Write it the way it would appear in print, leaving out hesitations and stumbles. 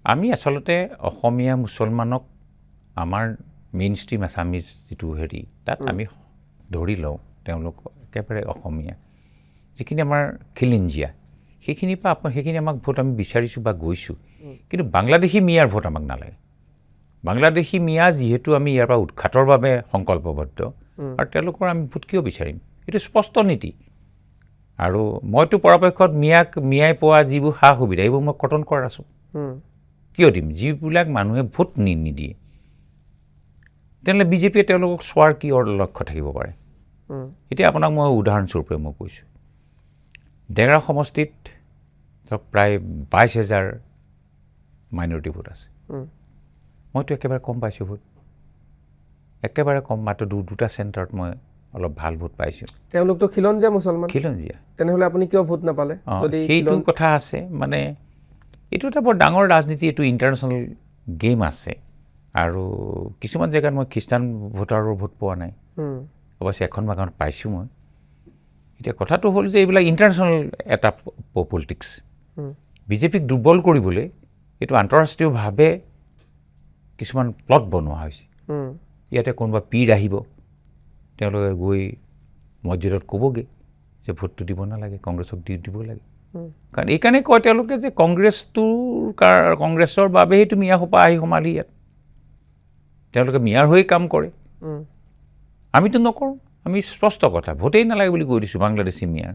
আমি আচলতে অসমীয়া মুছলমানক আমাৰ মেইন ষ্ট্ৰীম আছামিজ যিটো হেৰি তাত আমি ধৰি লওঁ তেওঁলোক একেবাৰে অসমীয়া যিখিনি আমাৰ খিলঞ্জীয়া সেইখিনিৰ পৰা সেইখিনি আমাক ভোট আমি বিচাৰিছোঁ বা গৈছোঁ কিন্তু বাংলাদেশী মিয়াৰ ভোট আমাক নালাগে বাংলাদেশী মিয়া যিহেতু আমি ইয়াৰ পৰা উৎখাতৰ বাবে সংকল্পবদ্ধ আৰু তেওঁলোকৰ আমি ভোট কিয় বিচাৰিম এইটো স্পষ্ট নীতি আৰু মইতো পৰাপক্ষত মিয়াই পোৱা যিবোৰ সা সুবিধা এইবোৰ মই কৰ্তন কৰা আছোঁ কিয় দিম যিবিলাক মানুহে ভোট নিদিয়ে তেনেহ'লে বিজেপিয়ে তেওঁলোকক চোৱাৰ কি লক্ষ্য থাকিব পাৰে এতিয়া আপোনাক মই উদাহৰণস্বৰূপে মই কৈছোঁ ডেংৰা সমষ্টিত ধৰক প্ৰায় 22,000 মাইনৰিটি ভোট আছে মইতো একেবাৰে কম পাইছোঁ ভোট একেবাৰে কম মাত্ৰ দুটা চেণ্টাৰত মই অলপ ভাল ভোট পাইছোঁ তেওঁলোকতো খিলঞ্জীয়া মুছলমান খিলঞ্জীয়া তেনেহ'লে আপুনি কিয় ভোট নাপালে সেইটো কথা আছে মানে এইটো এটা বৰ ডাঙৰ ৰাজনীতি এইটো ইণ্টাৰনেশ্যনেল গেম আছে আৰু কিছুমান জেগাত মই খ্ৰীষ্টান ভোটাৰৰ ভোট পোৱা নাই অৱশ্যে এখন বাগানত পাইছোঁ মই এতিয়া কথাটো হ'ল যে এইবিলাক ইণ্টাৰনেশ্যনেল এটা পলিটিক্স বিজেপিক দুৰ্বল কৰিবলৈ এইটো আন্তঃৰাষ্ট্ৰীয়ভাৱে কিছুমান প্লট বনোৱা হৈছে ইয়াতে কোনোবা পীৰ আহিব তেওঁলোকে গৈ মছজিদত ক'বগৈ যে ভোটটো দিব নালাগে কংগ্ৰেছক দিব লাগে কাৰণ এইকাৰণে কয় তেওঁলোকে যে কংগ্ৰেছৰ বাবেই তুমি মিয়াসোপা আহি সোমালি ইয়াত তেওঁলোকে মিয়াৰ হৈ কাম কৰে আমিতো নকৰোঁ আমি স্পষ্ট কথা ভোটেই নালাগে বুলি কৈ দিছোঁ বাংলাদেশী মিয়াৰ